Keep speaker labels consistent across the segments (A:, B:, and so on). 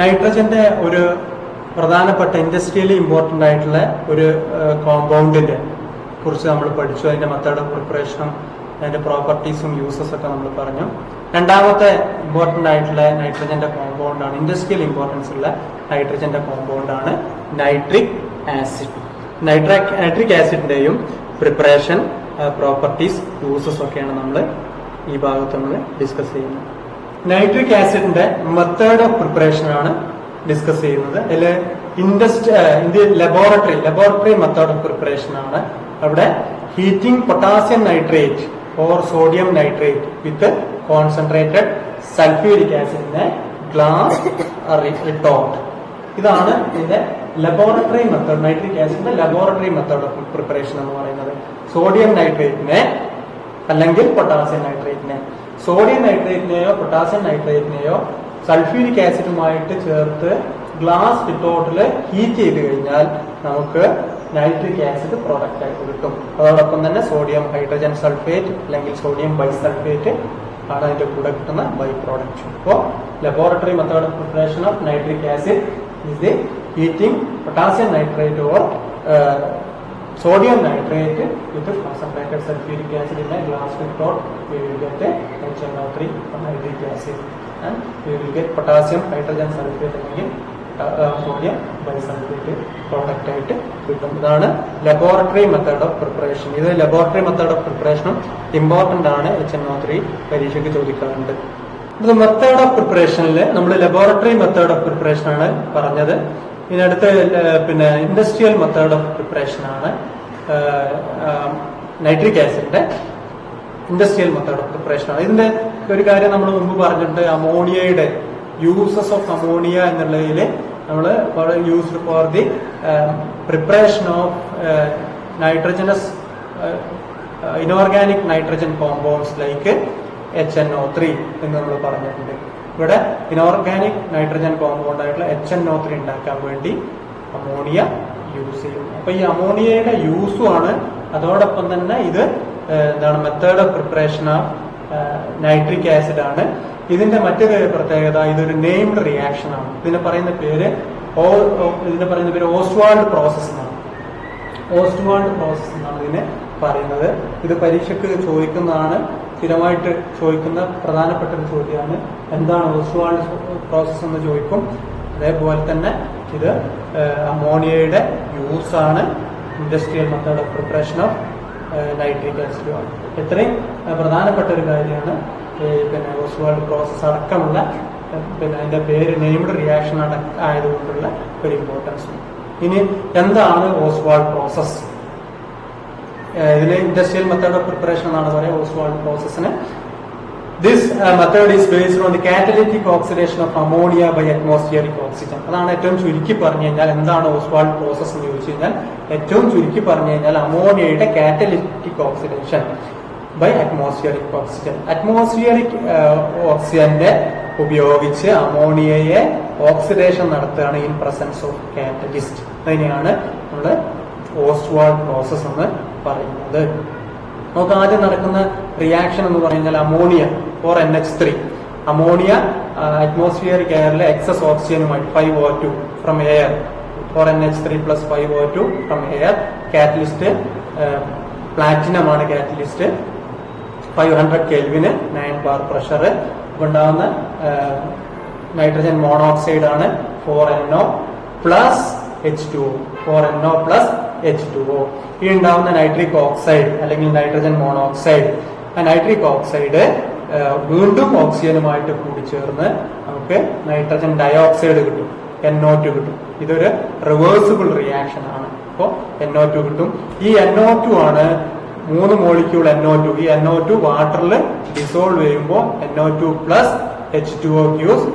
A: നൈട്രജന്റെ ഒരു പ്രധാനപ്പെട്ട industrially important ആയിട്ടുള്ള ഒരു കോമ്പൗണ്ടിന്റെ കുറിച്ച് നമ്മൾ പഠിച്ചു. അതിന്റെ മെത്തേഡ് ഓഫ് പ്രിപ്പറേഷനും അതിന്റെ പ്രോപ്പർട്ടീസും യൂസസ് ഒക്കെ നമ്മൾ പറഞ്ഞു. രണ്ടാമത്തെ ഇമ്പോർട്ടന്റ് ആയിട്ടുള്ള നൈട്രജന്റെ കോമ്പൗണ്ടാണ്, ഇൻഡസ്ട്രിയൽ ഇമ്പോർട്ടൻസ് ഉള്ള നൈട്രജന്റെ കോമ്പൗണ്ടാണ് നൈട്രിക് ആസിഡ്. നൈട്രിക് ആസിഡിന്റെയും പ്രിപ്പറേഷൻ, പ്രോപ്പർട്ടീസ്, യൂസസ് ഒക്കെയാണ് നമ്മൾ ഈ ഭാഗത്ത് നമ്മൾ ഡിസ്കസ് ചെയ്യുന്നത്. നൈട്രിക് ആസിഡിന്റെ മെത്തേഡ് ഓഫ് പ്രിപ്പറേഷൻ ആണ് ഡിസ്കസ് ചെയ്യുന്നത്. അതിൽ ലബോറട്ടറി മെത്തേഡ് ഓഫ് പ്രിപ്പറേഷൻ ആണ്. അവിടെ heating potassium nitrate or sodium nitrate with concentrated sulphuric ആസിഡിന്റെ ഗ്ലാസ് റിട്ടോർട്ട്. ഇതാണ് ഇതിന്റെ ലബോറട്ടറി മെത്തേഡ്, നൈട്രിക് ആസിഡിന്റെ ലബോറട്ടറി മെത്തേഡ് ഓഫ് പ്രിപ്പറേഷൻ എന്ന് പറയുന്നത്. സോഡിയം നൈട്രേറ്റിനെ അല്ലെങ്കിൽ പൊട്ടാസ്യം നൈട്രേറ്റിനെ, സോഡിയം നൈട്രേറ്റിനെയോ പൊട്ടാസ്യം നൈട്രേറ്റിനെയോ സൾഫ്യൂരിക് ആസിഡുമായിട്ട് ചേർത്ത് ഗ്ലാസ് റിട്ടോർട്ടിൽ ഹീറ്റ് ചെയ്ത് കഴിഞ്ഞാൽ നമുക്ക് നൈട്രിക് ആസിഡ് പ്രോഡക്റ്റ് ആയിട്ട് കിട്ടും. അതോടൊപ്പം തന്നെ സോഡിയം ഹൈഡ്രജൻ സൾഫേറ്റ് അല്ലെങ്കിൽ സോഡിയം ബൈസൾഫേറ്റ് ആണ് അതിന്റെ കൂടെ കിട്ടുന്ന ബൈ പ്രോഡക്റ്റ്. അപ്പോൾ laboratory method of preparation of nitric acid is the heating potassium nitrate or sodium nitrate with concentrated sulfuric acid in a glass retort. We will get a HNO3 nitric acid and we will get potassium hydrogen sulfate again sodium bisulfate product ആയിട്ട് കിട്ടും. ഇതാണ് laboratory method of preparation. ഇത് laboratory method of പ്രിപ്പറേഷനും important ആണ്, HNO3 പരീക്ഷയ്ക്ക് ചോദിക്കാറുണ്ട്. ഇത് method of പ്രിപ്പറേഷനിൽ നമ്മൾ laboratory method of preparation ആണ് പറഞ്ഞത്. ഇതിനടുത്ത് പിന്നെ ഇൻഡസ്ട്രിയൽ മെത്തേഡ് ഓഫ് പ്രിപ്പറേഷൻ ആണ് നൈട്രിക് ആസിഡിന്റെ ഇൻഡസ്ട്രിയൽ മെത്തേഡ് ഓഫ് പ്രിപ്പറേഷൻ ആണ്. ഇതിന്റെ ഒരു കാര്യം നമ്മൾ മുമ്പ് പറഞ്ഞിട്ടുണ്ട്, അമോണിയയുടെ യൂസസ് ഓഫ് അമോണിയ എന്നുള്ളതിൽ നമ്മൾ used for the preparation of nitrogenous inorganic nitrogen compounds like HNO3 എന്ന് നമ്മൾ പറഞ്ഞിട്ടുണ്ട്. ഇവിടെ ഇനോർഗാനിക് നൈട്രജൻ കോമ്പൗണ്ട് ആയിട്ടുള്ള HNO3 ഉണ്ടാക്കാൻ വേണ്ടി അമോണിയ യൂസ് ചെയ്യും. അപ്പൊ ഈ അമോണിയയുടെ യൂസും ആണ്, അതോടൊപ്പം തന്നെ ഇത് എന്താണ് method of preparation of nitric acid ആണ്. ഇതിന്റെ മറ്റൊരു പ്രത്യേകത, ഇതൊരു നെയിംഡ് റിയാക്ഷൻ ആണ്. ഇതിനെ പറയുന്ന പേര് ഓസ്വാൾഡ് പ്രോസസ് എന്നാണ്. ഓസ്വാൾഡ് പ്രോസസ് എന്നാണ് ഇതിനെ പറയുന്നത്. ഇത് പരീക്ഷയ്ക്ക് ചോദിക്കുന്നതാണ്, സ്ഥിരമായിട്ട് ചോദിക്കുന്ന പ്രധാനപ്പെട്ട ഒരു ചോദ്യമാണ്. എന്താണ് ഓസ്വാൾഡ് പ്രോസസ് എന്ന് ചോദിക്കും. അതേപോലെ തന്നെ ഇത് അമോണിയയുടെ യൂസ് ആണ്, industrial method of preparation of nitric acid ആണ്. ഇത്രയും പ്രധാനപ്പെട്ട ഒരു കാര്യമാണ്. പിന്നെ ഓസ്വാൾഡ് പ്രോസസ് അടക്കമുള്ള അതിന്റെ പേര് നെയിംഡ് റിയാക്ഷൻ ആയതുകൊണ്ടുള്ള ഒരു ഇമ്പോർട്ടൻസ്. ഇനി എന്താണ് ഓസ്വാൾഡ് പ്രോസസ്? ഇതിൽ ഇൻഡസ്ട്രിയൽ മെത്തേഡ് ഓഫ് പ്രിപ്പറേഷൻ എന്നാണ് പറയുക ഓസ്വാൾഡ് പ്രോസസ്സിന്. This method is based on the catalytic oxidation of ammonia by atmospheric oxygen. അതാണ് ഏറ്റവും ചുരുക്കി പറഞ്ഞു കഴിഞ്ഞാൽ എന്താണ് ഓസ്വാൾഡ് പ്രോസസ് എന്ന് ചോദിച്ചു കഴിഞ്ഞാൽ ഏറ്റവും ചുരുക്കി പറഞ്ഞു കഴിഞ്ഞാൽ അമോണിയയുടെ catalytic oxidation by atmospheric oxygen. Atmospheric ഓക്സിജന്റെ ഉപയോഗിച്ച് അമോണിയയെ ഓക്സിഡേഷൻ നടത്തുകയാണ് ഇൻ പ്രസൻസ് ഓഫ് കാറ്റലിസ്റ്റ്. അതിനെയാണ് നമ്മൾ ഓസ്വാൾഡ് പ്രോസസ് എന്ന് പറയുന്നത്. നമുക്ക് ആദ്യം നടക്കുന്ന റിയാക്ഷൻ എന്ന് പറഞ്ഞാൽ ammonia four NH3. Ammonia atmospheric എയറിലെ എക്സസ് ഓക്സിജനുമായിട്ട് 5O2 from air, 4NH3 plus 5O2 from air. Catalyst platinum ആണ് കാറ്റലിസ്റ്റ്. 500 കെൽവിന് 9 ബാർ പ്രഷർ ഉണ്ടാകുന്ന നൈട്രജൻ മോണോക്സൈഡ് ആണ് 4NO plus H2O. 4NO plus H2O. ഈ ഉണ്ടാവുന്ന നൈട്രിക് ഓക്സൈഡ് അല്ലെങ്കിൽ നൈട്രജൻ മോണോക്സൈഡ്, ആ nitric oxide വീണ്ടും ഓക്സിജനുമായിട്ട് കൂടിച്ചേർന്ന് നമുക്ക് നൈട്രജൻ ഡയോക്സൈഡ് കിട്ടും, NO2 കിട്ടും. ഇതൊരു റിവേഴ്സിബിൾ റിയാക്ഷൻ ആണ്. അപ്പോൾ NO2 കിട്ടും. ഈ NO2 ആണ് 3 മോളിക്യൂൾ NO2. ഈ NO2 വാട്ടറിൽ ഡിസോൾവ് ചെയ്യുമ്പോൾ NO2 plus H2O gives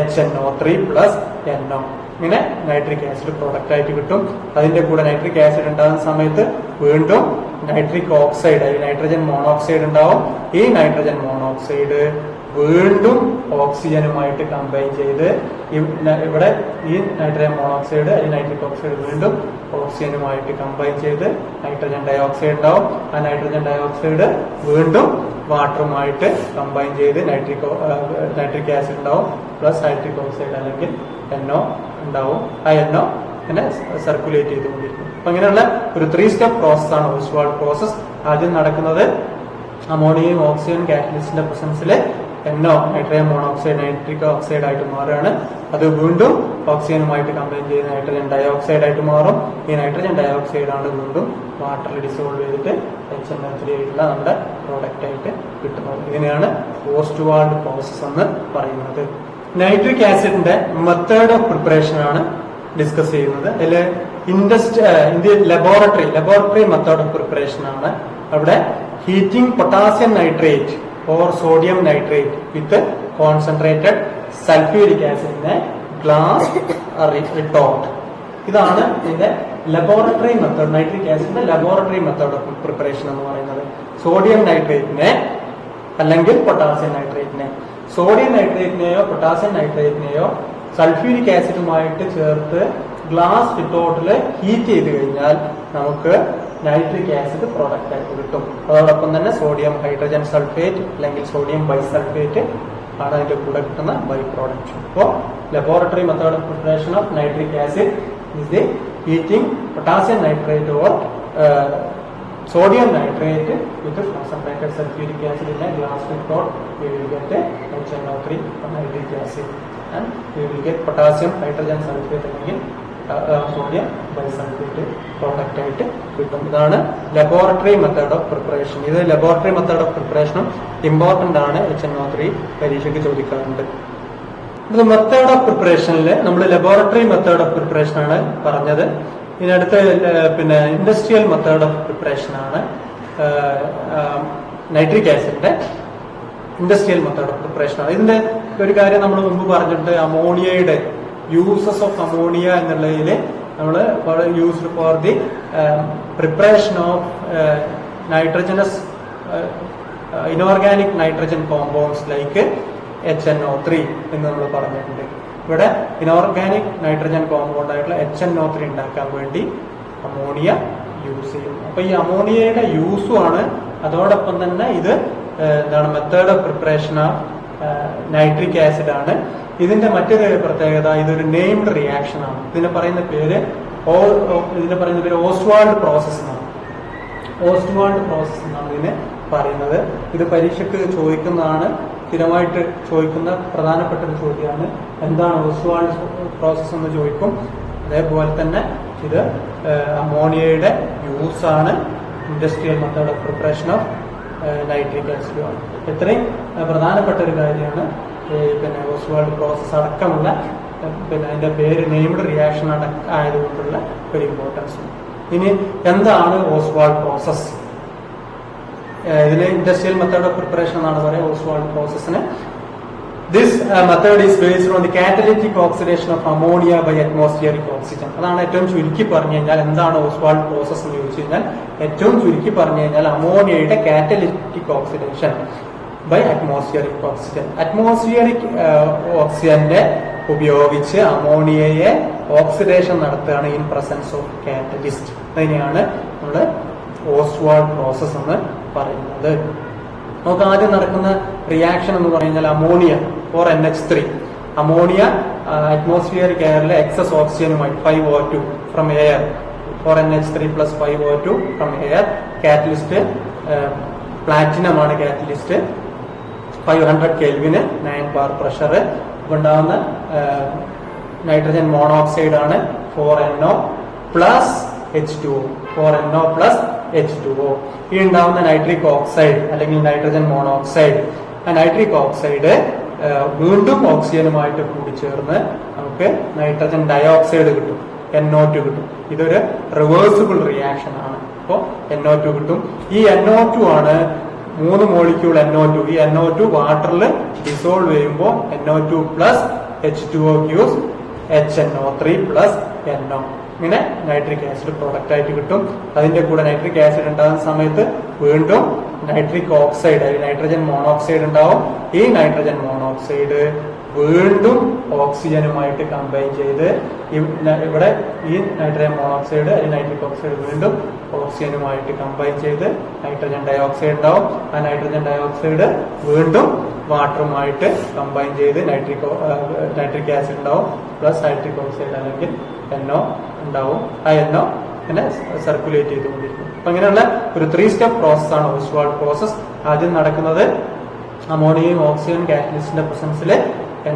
A: HNO3 plus NO. ഇങ്ങനെ നൈട്രിക് ആസിഡ് പ്രോഡക്റ്റ് ആയിട്ട് കിട്ടും. അതിന്റെ കൂടെ നൈട്രിക് ആസിഡ് ഉണ്ടാകുന്ന സമയത്ത് വീണ്ടും നൈട്രിക് ഓക്സൈഡ്, നൈട്രജൻ മോണോക്സൈഡ് ഉണ്ടാവും. ഈ നൈട്രജൻ മോണോക്സൈഡ് വീണ്ടും ഓക്സിജനുമായിട്ട് കമ്പൈൻ ചെയ്ത് ഇവിടെ ഈ നൈട്രജൻ മോണോക്സൈഡ് അല്ലെങ്കിൽ നൈട്രിക് ഓക്സൈഡ് വീണ്ടും ഓക്സിജനുമായിട്ട് കമ്പൈൻ ചെയ്ത് നൈട്രജൻ ഡയോക്സൈഡ് ഉണ്ടാവും. ആ നൈട്രജൻ ഡയോക്സൈഡ് വീണ്ടും വാട്ടറുമായിട്ട് കമ്പൈൻ ചെയ്ത് നൈട്രിക് ആസിഡ് ഉണ്ടാവും പ്ലസ് നൈട്രിക് ഓക്സൈഡ് അല്ലെങ്കിൽ NO ഉണ്ടാവും. ആ NO ഇങ്ങനെ സർക്കുലേറ്റ് ചെയ്തുകൊണ്ടിരിക്കും. അപ്പൊ ഇങ്ങനെയുള്ള ഒരു 3 സ്റ്റെപ്പ് പ്രോസസ് ആണ് ഓസ്വാൾഡ് പ്രോസസ്. ആദ്യം നടക്കുന്നത് അമോണിയയും ഓക്സിജൻ കാറ്റലിസ്റ്റിന്റെ പ്രസൻസിൽ NO nitrogen monoxide nitric oxide ആയിട്ട് മാറുകയാണ്. അത് വീണ്ടും ഓക്സിജനുമായിട്ട് കമ്പൈൻ ചെയ്ത് നൈട്രജൻ ഡയോക്സൈഡ് ആയിട്ട് മാറും. ഈ നൈട്രജൻ ഡയോക്സൈഡ് ആണ് വീണ്ടും വാട്ടറിൽ ഡിസോൾവ് ചെയ്തിട്ട് HNO3 ആയിട്ടുള്ള നമ്മുടെ പ്രോഡക്റ്റ് ആയിട്ട് കിട്ടുന്നത്. ഇതിനെയാണ് ഓസ്റ്റ്വാൾഡ് പ്രോസസ് എന്ന് പറയുന്നത്. നൈട്രിക് ആസിഡിന്റെ മെത്തേഡ് ഓഫ് പ്രിപ്പറേഷൻ ആണ് ഡിസ്കസ് ചെയ്യുന്നത്. അതിൽ ലബോറട്ടറി മെത്തേഡ് ഓഫ് പ്രിപ്പറേഷൻ ആണ്. അവിടെ heating potassium nitrate or sodium nitrate with concentrated sulphuric ആസിഡിനെ ഗ്ലാസ് റിട്ടോർട്ട്. ഇതാണ് ഇതിന്റെ ലബോറട്ടറി മെത്തേഡ്, നൈട്രിക് ആസിഡിന്റെ ലബോറട്ടറി മെത്തേഡ് ഓഫ് പ്രിപ്പറേഷൻ എന്ന് പറയുന്നത്. സോഡിയം നൈട്രേറ്റിനെ അല്ലെങ്കിൽ പൊട്ടാസ്യം നൈട്രേറ്റിനെ, സോഡിയം നൈട്രേറ്റിനെയോ പൊട്ടാസ്യം നൈട്രേറ്റിനെയോ സൾഫ്യൂരിക് ആസിഡുമായിട്ട് ചേർത്ത് ഗ്ലാസ് റിട്ടോർട്ടിൽ ഹീറ്റ് ചെയ്ത് കഴിഞ്ഞാൽ നമുക്ക് നൈട്രിക് ആസിഡ് പ്രോഡക്റ്റ് ആയിട്ട് കിട്ടും. അതോടൊപ്പം തന്നെ സോഡിയം ഹൈഡ്രജൻ സൾഫേറ്റ് അല്ലെങ്കിൽ സോഡിയം ബൈസൾഫേറ്റ് ആണ് അതിന്റെ കൂടെ കിട്ടുന്ന ബൈ പ്രോഡക്റ്റ്. അപ്പോൾ laboratory method of preparation of nitric acid is the heating potassium nitrate or sodium nitrate with concentrated sulfuric acid in a glass retort. We will get a HNO3 nitric acid and we will get potassium hydrogen sulfate again sodium bisulfate product ആയിട്ട് കിട്ടും. ഇതാണ് laboratory method of preparation. ഇത് laboratory method of പ്രിപ്പറേഷനും important ആണ്. HNO3 പരീക്ഷയ്ക്ക് ചോദിക്കാറുണ്ട്. ഇത് method of പ്രിപ്പറേഷനിൽ നമ്മൾ laboratory method of preparation ആണ് പറഞ്ഞത്. ഇതിനടുത്ത് പിന്നെ ഇൻഡസ്ട്രിയൽ മെത്തേഡ് ഓഫ് പ്രിപ്പറേഷൻ ആണ് നൈട്രിക് ആസിഡിന്റെ ഇൻഡസ്ട്രിയൽ മെത്തേഡ് ഓഫ് പ്രിപ്പറേഷൻ ആണ്. ഇതിന്റെ ഒരു കാര്യം നമ്മൾ മുമ്പ് പറഞ്ഞിട്ട് അമോണിയയുടെ യൂസസ് ഓഫ് അമോണിയ എന്നുള്ളതിൽ നമ്മൾ used for the preparation of nitrogenous inorganic nitrogen compounds like HNO3 എന്ന് നമ്മൾ പറഞ്ഞിട്ടുണ്ട്. ഇവിടെ ഇനോർഗാനിക് നൈട്രജൻ കോമ്പൗണ്ട് ആയിട്ടുള്ള HNO3 ഉണ്ടാക്കാൻ വേണ്ടി അമോണിയ യൂസ് ചെയ്യും. അപ്പൊ ഈ അമോണിയയുടെ യൂസും ആണ്. അതോടൊപ്പം തന്നെ ഇത് എന്താണ് method of preparation of nitric acid ആണ്. ഇതിന്റെ മറ്റൊരു പ്രത്യേകത, ഇതൊരു നെയിംഡ് റിയാക്ഷൻ ആണ്. ഇതിനെ പറയുന്ന പേര് ഓസ്വാൾഡ് പ്രോസസ് എന്നാണ്. ഓസ്വാൾഡ് പ്രോസസ് എന്നാണ് ഇതിനെ പറയുന്നത്. ഇത് പരീക്ഷയ്ക്ക് ചോദിക്കുന്നതാണ്, സ്ഥിരമായിട്ട് ചോദിക്കുന്ന പ്രധാനപ്പെട്ട ഒരു ചോദ്യമാണ്. എന്താണ് ഓസ്വാൾഡ് പ്രോസസ് എന്ന് ചോദിക്കും. അതേപോലെ തന്നെ ഇത് അമോണിയയുടെ യൂസ് ആണ്. Industrial method of preparation of nitric acid ആണ്. ഇത്രയും പ്രധാനപ്പെട്ട ഒരു കാര്യമാണ്. പിന്നെ ഓസ്വാൾഡ് പ്രോസസ് അടക്കമുള്ള അതിന്റെ പേര് നെയിംഡ് റിയാക്ഷൻ ആയതുകൊണ്ടുള്ള ഒരു ഇമ്പോർട്ടൻസ്. ഇനി എന്താണ് ഓസ്വാൾഡ് പ്രോസസ്? ഇതിൽ ഇൻഡസ്ട്രിയൽ മെത്തേഡ് ഓഫ് പ്രിപ്പറേഷൻ എന്നാണ് പറയുക ഓസ്വാൾഡ് പ്രോസസ്സിന്. This method is based on the catalytic oxidation of ammonia by atmospheric oxygen. അതാണ് ഏറ്റവും ചുരുക്കി പറഞ്ഞു കഴിഞ്ഞാൽ എന്താണ് ഓസ്വാൾഡ് പ്രോസസ് എന്ന് ചോദിച്ചു കഴിഞ്ഞാൽ ഏറ്റവും ചുരുക്കി പറഞ്ഞു കഴിഞ്ഞാൽ അമോണിയയുടെ catalytic oxidation by atmospheric oxygen. Atmospheric ഓക്സിജന്റെ ഉപയോഗിച്ച് അമോണിയയെ ഓക്സിഡേഷൻ നടത്തുകയാണ് ഇൻ പ്രസൻസ് ഓഫ് കാറ്റലിസ്റ്റ്. അതിനെയാണ് നമ്മൾ ഓസ്വാൾഡ് പ്രോസസ് എന്ന് പറയുന്നത്. നമുക്ക് ആദ്യം നടക്കുന്ന റിയാക്ഷൻ എന്ന് പറഞ്ഞാൽ ammonia four NH3. Ammonia atmospheric എയറിലെ എക്സസ് ഓക്സിജനുമായി 5O2 from air four NH3 plus 5O2 from air. Catalyst platinum ആണ് കാറ്റലിസ്റ്റ്. 500 കെൽവിന് 9 ബാർ പ്രഷർ ഉണ്ടാവുന്ന നൈട്രജൻ മോണോക്സൈഡ് ആണ് 4NO plus H2O. 4NO plus H2O. ഈ ഉണ്ടാവുന്ന നൈട്രിക് ഓക്സൈഡ് അല്ലെങ്കിൽ nitrogen monoxide, ആ nitric oxide വീണ്ടും ഓക്സിജനുമായിട്ട് കൂടിച്ചേർന്ന് നമുക്ക് നൈട്രജൻ ഡയോക്സൈഡ് കിട്ടും, NO2 കിട്ടും. ഇതൊരു റിവേഴ്സിബിൾ റിയാക്ഷൻ ആണ്. അപ്പോൾ NO2 കിട്ടും. ഈ NO2 ആണ് 3 മോളിക്യൂൾ NO2. ഈ NO2 വാട്ടറിൽ ഡിസോൾവ് ചെയ്യുമ്പോൾ NO2 plus H2O gives HNO3 plus NO. ഇങ്ങനെ നൈട്രിക് ആസിഡ് പ്രോഡക്റ്റ് ആയിട്ട് കിട്ടും. അതിന്റെ കൂടെ നൈട്രിക് ആസിഡ് ഉണ്ടാകുന്ന സമയത്ത് വീണ്ടും നൈട്രിക് ഓക്സൈഡ്, നൈട്രജൻ മോണോക്സൈഡ് ഉണ്ടാവും. ഈ നൈട്രജൻ മോണോക്സൈഡ് വീണ്ടും ഓക്സിജനുമായിട്ട് കമ്പൈൻ ചെയ്ത് ഇവിടെ ഈ നൈട്രജൻ മോണോക്സൈഡ് നൈട്രിക് ഓക്സൈഡ് വീണ്ടും ഓക്സിജനുമായിട്ട് കമ്പൈൻ ചെയ്ത് നൈട്രജൻ ഡയോക്സൈഡ് ഉണ്ടാവും. ആ നൈട്രജൻ ഡയോക്സൈഡ് വീണ്ടും വാട്ടറുമായിട്ട് കമ്പൈൻ ചെയ്ത് നൈട്രിക് ആസിഡ് ഉണ്ടാവും പ്ലസ് നൈട്രിക് ഓക്സൈഡ് അല്ലെങ്കിൽ NO ഉണ്ടാവും. ആ NO ഇങ്ങനെ സർക്കുലേറ്റ് ചെയ്തുകൊണ്ടിരിക്കും. അപ്പൊ ഇങ്ങനെയുള്ള ഒരു 3 സ്റ്റെപ്പ് പ്രോസസ്സാണ് ഓസ്വാൾഡ് പ്രോസസ്. ആദ്യം നടക്കുന്നത് അമോണിയയും ഓക്സിജൻ കാറ്റലിസ്റ്റിന്റെ പ്രസൻസിൽ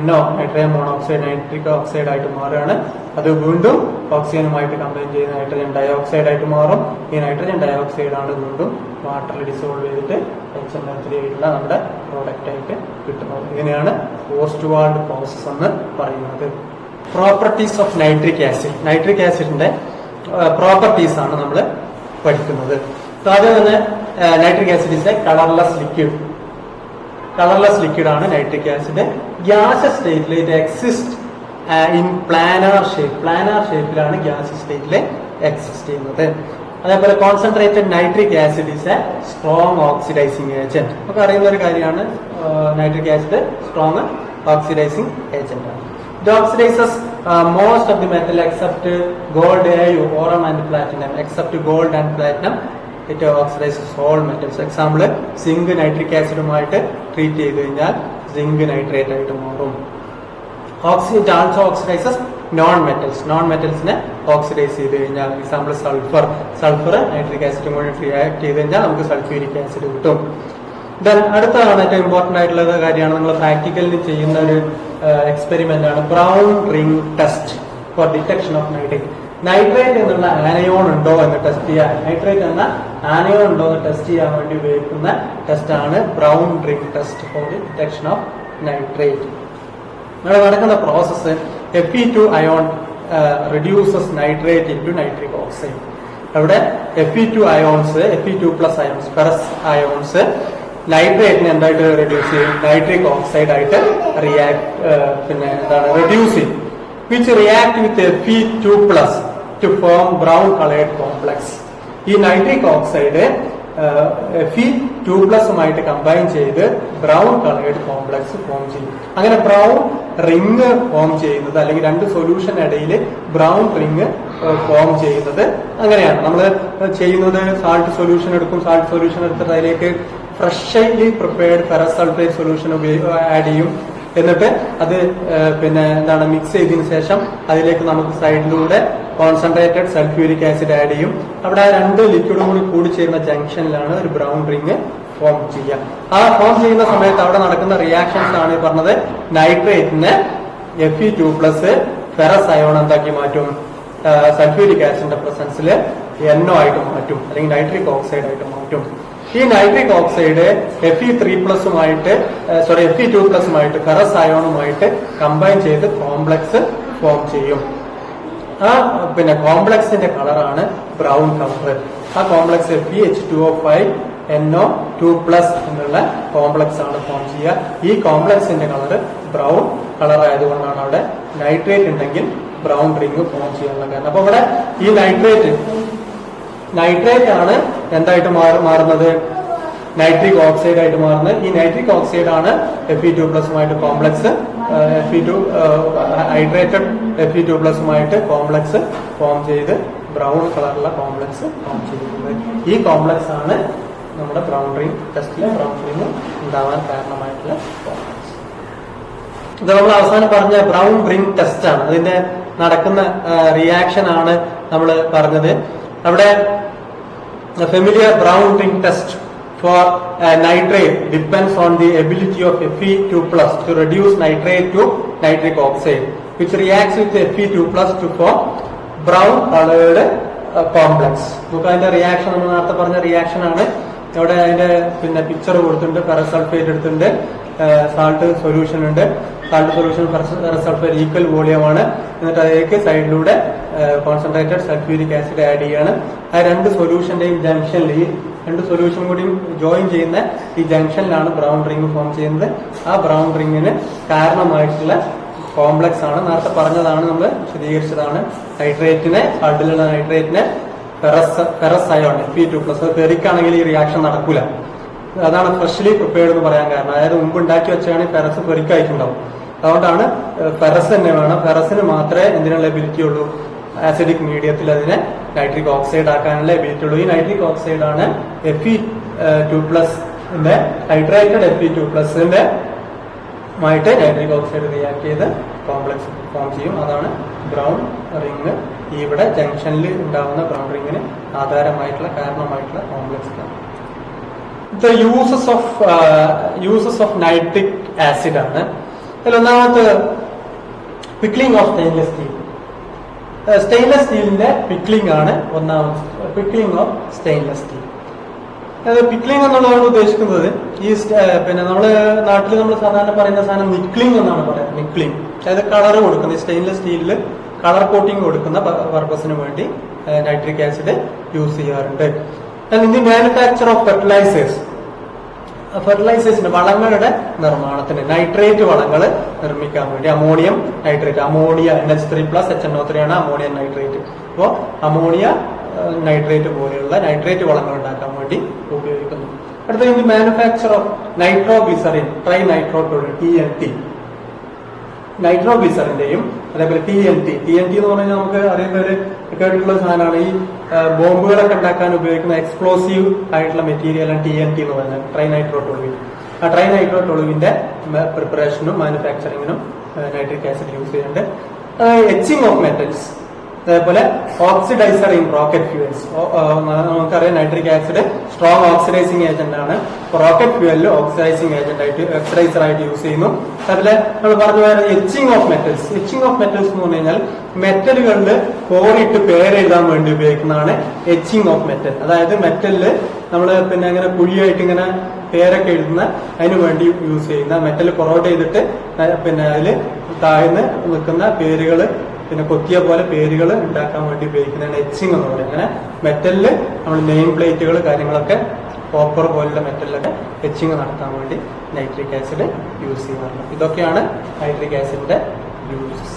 A: NO nitrogen monoxide nitric oxide ആയിട്ട് മാറുകയാണ്. അത് വീണ്ടും ഓക്സിജനുമായിട്ട് കമ്പൈൻ ചെയ്ത് നൈട്രജൻ ഡയോക്സൈഡ് ആയിട്ട് മാറും. ഈ നൈട്രജൻ ഡയോക്സൈഡ് ആണ് വീണ്ടും വാട്ടറിൽ ഡിസോൾവ് ചെയ്തിട്ട് HNO3 ആയിട്ടുള്ള നമ്മുടെ പ്രോഡക്റ്റ് ആയിട്ട് കിട്ടുന്നത്. ഇതിനെയാണ് ഓസ്റ്റ്വാൾഡ് പ്രോസസ് എന്ന് പറയുന്നത്. Properties of nitric acid. Nitric ആസിഡിന്റെ പ്രോപ്പർട്ടീസ് ആണ് നമ്മൾ പഠിക്കുന്നത്. ആദ്യം തന്നെ nitric acid is a colourless liquid. Colourless liquid ആണ് നൈട്രിക് ആസിഡ്. ഗ്യാസ് സ്റ്റേറ്റിൽ ഇത് exist in planar shape. Planar ഷേപ്പിലാണ് ഗ്യാസ് സ്റ്റേറ്റിൽ എക്സിസ്റ്റ് ചെയ്യുന്നത്. അതേപോലെ concentrated nitric acid is a strong oxidising agent. നമുക്ക് അറിയുന്ന ഒരു കാര്യമാണ് nitric acid strong oxidising agent ആണ്. It oxidizes most of the metal except gold, Au, aurum and platinum. Except gold and platinum, it oxidizes all metals. Example, zinc nitric acidുമായിട്ട് treat ചെയ്ത് കഴിഞ്ഞാൽ zinc nitrate ആയിട്ട് മാറും. It also oxidizes non-metals oxidise ചെയ്ത് കഴിഞ്ഞാൽ example sulphur nitric ആസിഡും കൂടി react ചെയ്ത് കഴിഞ്ഞാൽ നമുക്ക് സൾഫ്യൂരിക് ആസിഡ് കിട്ടും. അടുത്താണ് ഏറ്റവും ഇമ്പോർട്ടന്റ് ആയിട്ടുള്ള കാര്യമാണ് നമ്മൾ പ്രാക്ടിക്കലിന് ചെയ്യുന്ന ഒരു എക്സ്പെരിമെന്റ് ആണ് brown ring test four detection of nitrate. Nitrate എന്നുള്ള ആനയോൺ ഉണ്ടോ എന്ന് ടെസ്റ്റ് ചെയ്യാൻ, നൈട്രേറ്റ് എന്ന ആനയോൺ ഉണ്ടോ എന്ന് ടെസ്റ്റ് ചെയ്യാൻ വേണ്ടി ഉപയോഗിക്കുന്ന ടെസ്റ്റ് ആണ് brown ring test for the detection of nitrate. ഇവിടെ നടക്കുന്ന process Fe2 ion reduces nitrate into nitric oxide. അവിടെ Fe2 ions Fe2+ ions ferrous ions നൈട്രേറ്റിനെ എന്തായിട്ട് റെഡ്യൂസ് ചെയ്യും? നൈട്രിക് ഓക്സൈഡ് ആയിട്ട് റെഡ്യൂസ് ചെയ്യും. Which react with Fe2+ to form brown coloured complex. ഈ nitric oxide Fe2+ഉമായിട്ട് കമ്പൈൻ ചെയ്ത് ബ്രൗൺ കളേർഡ് കോംപ്ലക്സ് ഫോം ചെയ്യും. അങ്ങനെ ബ്രൗൺ റിംഗ് ഫോം ചെയ്യുന്നത് അല്ലെങ്കിൽ രണ്ട് സൊല്യൂഷൻ ഇടയിൽ ബ്രൗൺ റിംഗ് ഫോം ചെയ്യുന്നത് അങ്ങനെയാണ്. നമ്മൾ ചെയ്യുന്നത് സാൾട്ട് സൊല്യൂഷൻ എടുക്കും. സാൾട്ട് സൊല്യൂഷൻ എടുത്തിട്ട് അതിലേക്ക് freshly prepared ferrous sulphate solution add ചെയ്യും. എന്നിട്ട് അത് മിക്സ് ചെയ്തതിനു ശേഷം അതിലേക്ക് നമുക്ക് സൈഡിലൂടെ കോൺസെൻട്രേറ്റഡ് സൾഫ്യൂരിക് ആസിഡ് ആഡ് ചെയ്യും. അവിടെ ആ രണ്ട് ലിക്വിഡും കൂടി ചേരുന്ന ജംഗ്ഷനിലാണ് ഒരു ബ്രൗൺ റിംഗ് ഫോം ചെയ്യുക. ആ ഫോം ചെയ്യുന്ന സമയത്ത് അവിടെ നടക്കുന്ന റിയാക്ഷൻസ് ആണ് പറഞ്ഞത്. നൈട്രേറ്റിന് Fe2+ ഫെറസ് അയോൺ എന്താക്കി മാറ്റും? സൾഫ്യൂരിക് ആസിഡിന്റെ പ്രസൻസിൽ NO ആയിട്ട് മാറ്റും, അല്ലെങ്കിൽ നൈട്രിക് ഓക്സൈഡ് ആയിട്ട് മാറ്റും. ഈ നൈട്രിക് ഓക്സൈഡ് Fe2+ഉമായിട്ട് ഫെറസ് അയോണുമായിട്ട് കമ്പൈൻ ചെയ്ത് കോംപ്ലക്സ് ഫോം ചെയ്യും. ആ കോംപ്ലക്സിന്റെ കളറാണ് ബ്രൗൺ കളർ. ആ കോംപ്ലക്സ് FeH2O5 NO2+ എന്നുള്ള കോംപ്ലക്സ് ആണ് ഫോം ചെയ്യുക. ഈ കോംപ്ലക്സിന്റെ കളർ ബ്രൗൺ കളർ ആയതുകൊണ്ടാണ് അവിടെ നൈട്രേറ്റ് ഉണ്ടെങ്കിൽ ബ്രൗൺ റിംഗ് ഫോം ചെയ്യാനുള്ള കാരണം. അപ്പൊ ഇവിടെ ഈ നൈട്രേറ്റ് ആണ് എന്തായിട്ട് മാറുന്നത്? നൈട്രിക് ഓക്സൈഡ് ആയിട്ട് മാറുന്നത്. ഈ നൈട്രിക് ഓക്സൈഡ് ആണ് Fe2+ഉമായിട്ട് കോംപ്ലക്സ് ഹൈഡ്രേറ്റഡ് Fe2+ഉമായിട്ട് കോംപ്ലക്സ് ഫോം ചെയ്ത് ബ്രൗൺ കളറുള്ള കോംപ്ലക്സ് ഫോം ചെയ്യുന്നത്. ഈ കോംപ്ലക്സ് ആണ് നമ്മുടെ ബ്രൗൺ റിംഗ് ടെസ്റ്റിൽ ബ്രൗൺ റിംഗ് ഉണ്ടാവാൻ കാരണമായിട്ടുള്ള കോംപ്ലക്സ്. ഇത് നമ്മൾ അവസാനം പറഞ്ഞ ബ്രൗൺ റിംഗ് ടെസ്റ്റ് ആണ്. അതിന്റെ നടക്കുന്ന റിയാക്ഷൻ ആണ് നമ്മൾ പറഞ്ഞത്. അവിടെ familiar brown ring test for nitrate depends on the ability of Fe2+ to reduce nitrate to nitric oxide, which reacts with Fe2+ to form brown colored complex. നമുക്ക് അതിന്റെ reaction നമ്മൾ നേരത്തെ പറഞ്ഞ റിയാക്ഷൻ ആണ്. അവിടെ അതിന്റെ പിക്ചർ കൊടുത്തിട്ടുണ്ട്. ഫെറസ് സൾഫേറ്റ് എടുത്തിട്ടുണ്ട്, സാൾട്ട് സൊല്യൂഷൻ ഉണ്ട്. Salt solution ferrous sulphate equal volume ആണ്. എന്നിട്ട് അതിലേക്ക് സൈഡിലൂടെ കോൺസെൻട്രേറ്റഡ് സൾഫ്യൂരിക് ആസിഡ് ആഡ് ചെയ്യാണ്. ആ രണ്ട് സൊല്യൂഷന്റെയും ജംഗ്ഷനിൽ ഈ രണ്ട് സൊല്യൂഷൻ കൂടി ജോയിൻ ചെയ്യുന്ന ഈ ജംഗ്ഷനിലാണ് ബ്രൗൺ റിംഗ് ഫോം ചെയ്യുന്നത്. ആ ബ്രൗൺ റിംഗിന് കാരണമായിട്ടുള്ള കോംപ്ലക്സ് ആണ് നേരത്തെ പറഞ്ഞതാണ്, നമ്മൾ വിശദീകരിച്ചതാണ്. നൈട്രേറ്റിനെ സാൾട്ടിലുള്ള നൈട്രേറ്റിനെ ഫെറസ് അയോൺ Fe2+, ഫെറിക് ആണെങ്കിൽ ഈ റിയാക്ഷൻ നടക്കൂല. അതാണ് ഫ്രഷ്ലി പ്രിപ്പയർഡ് എന്ന് പറയാൻ കാരണം. അതായത് മുമ്പ് ഉണ്ടാക്കി വെച്ചാണെങ്കിൽ ഫെറസ് ഫെറിക്കായിട്ടുണ്ടാവും. അതുകൊണ്ടാണ് ഫെറസ് തന്നെ വേണം. ഫെറസിന് മാത്രമേ എന്തിനുള്ള എബിലിറ്റി ഉള്ളൂ, ആസിഡിക് മീഡിയത്തിൽ അതിനെ നൈട്രിക് ഓക്സൈഡ് ആക്കാനുള്ള എബിലിറ്റി ഉള്ളൂ. ഈ നൈട്രിക് ഓക്സൈഡ് ആണ് Fe2+ന്റെ ഹൈഡ്രേറ്റഡ് Fe2+ന്റെ മായിട്ട് നൈട്രിക് ഓക്സൈഡ് റിയാക്ട് ചെയ്ത് കോംപ്ലക്സ് ഫോം ചെയ്യും. അതാണ് ബ്രൗൺ റിങ്. ഇവിടെ ജംഗ്ഷനിൽ ഉണ്ടാവുന്ന ബ്രൗൺ റിങ്ങിന് കാരണമായിട്ടുള്ള complex. The uses of nitric acid ആണ്. അതിൽ ഒന്നാമത്തെ pickling of stainless steel. Stainless സ്റ്റീലിന്റെ പിക്ലിംഗ് ആണ് ഒന്നാമത്തെ, പിക്ലിംഗ് ഓഫ് സ്റ്റെയിൻലെസ് സ്റ്റീൽ. അതായത് പിക്ലിംഗ് എന്നുള്ളതാണ് ഉദ്ദേശിക്കുന്നത് ഈ പിന്നെ നമ്മള് നാട്ടിൽ നമ്മൾ സാധാരണ പറയുന്ന സാധനം നിക്ലിംഗ് എന്നാണ് പറയുന്നത്. നിക്ലിംഗ് അതായത് കളർ കൊടുക്കുന്ന സ്റ്റെയിൻലെസ് സ്റ്റീലിൽ കളർ കോട്ടിംഗ് കൊടുക്കുന്ന പർപ്പസിന് വേണ്ടി നൈട്രിക് ആസിഡ് യൂസ് ചെയ്യാറുണ്ട്. ഇൻ ദി മാനുഫാക്ചർ ഓഫ് ഫെർട്ടിലൈസേഴ്സിന്റെ വളങ്ങളുടെ നിർമ്മാണത്തിന് നൈട്രേറ്റ് വളങ്ങൾ നിർമ്മിക്കാൻ വേണ്ടി ammonium nitrate, ammonia NH3+ HNO3 ആണ് അമോണിയം നൈട്രേറ്റ്. അപ്പോൾ അമോണിയ നൈട്രേറ്റ് പോലെയുള്ള നൈട്രേറ്റ് വളങ്ങൾ ഉണ്ടാക്കാൻ വേണ്ടി ഉപയോഗിക്കുന്നു. അടുത്ത manufacture of nitroglycerin, trinitrotoluene TNT, നൈട്രോഗ്ലിസറിന്റെയും അതേപോലെ TNT എന്ന് പറഞ്ഞാൽ നമുക്ക് അറിയുന്നവര് കേട്ടിട്ടുള്ള സാധനമാണ്. ഈ ബോംബുകളൊക്കെ ഉണ്ടാക്കാൻ ഉപയോഗിക്കുന്ന എക്സ്പ്ലോസീവ് ആയിട്ടുള്ള മെറ്റീരിയലാണ് TNT എന്ന് പറയുന്നത്, ട്രൈ നൈട്രോട്ടോളുവിൻ. ആ ട്രൈ നൈട്രോട്ടോളുവിന്റെ പ്രിപ്പറേഷനും മാനുഫാക്ചറിങ്ങിനും നൈട്രിക് ആസിഡ് യൂസ് ചെയ്യുന്നുണ്ട്. എച്ചിങ് ഓഫ് മെറ്റൽസ്, അതേപോലെ ഓക്സിഡൈസർ ഇൻ റോക്കറ്റ് ഫ്യൂവൽസ്. നമുക്കറിയാം nitric acid strong oxidising agent ആണ്. റോക്കറ്റ് ഫ്യൂവലിൽ ഓക്സിഡൈസിങ് ഓക്സിഡൈസർ ആയിട്ട് യൂസ് ചെയ്യുന്നു. അതുപോലെ നമ്മൾ പറഞ്ഞു പോയത് etching of metals. Etching of metals എന്ന് പറഞ്ഞു കഴിഞ്ഞാൽ മെറ്റലുകളിൽ കോറിയിട്ട് പേരെഴുതാൻ വേണ്ടി ഉപയോഗിക്കുന്നതാണ് എച്ചിങ് ഓഫ് മെറ്റൽ. അതായത് മെറ്റലില് നമ്മൾ പിന്നെ അങ്ങനെ കുഴിയായിട്ട് ഇങ്ങനെ പേരൊക്കെ എഴുതുന്ന അതിന് വേണ്ടി യൂസ് ചെയ്യുന്ന മെറ്റൽ കൊറോഡ് ചെയ്തിട്ട് പിന്നെ അതിൽ താഴ്ന്ന് നിൽക്കുന്ന പേരുകൾ പിന്നെ കൊത്തിയ പോലെ പേരുകൾ ഉണ്ടാക്കാൻ വേണ്ടി ഉപയോഗിക്കുന്നതാണ് എച്ചിങ് എന്ന് പറയുന്നത്. അങ്ങനെ മെറ്റലില് നമ്മൾ നെയിം പ്ലേറ്റുകൾ കാര്യങ്ങളൊക്കെ കോപ്പർ പോലുള്ള മെറ്റലിലൊക്കെ എച്ചിങ് നടത്താൻ വേണ്ടി നൈട്രിക് ആസിഡ് യൂസ് ചെയ്യാറുണ്ട്. ഇതൊക്കെയാണ് നൈട്രിക് ആസിഡിന്റെ യൂസസ്.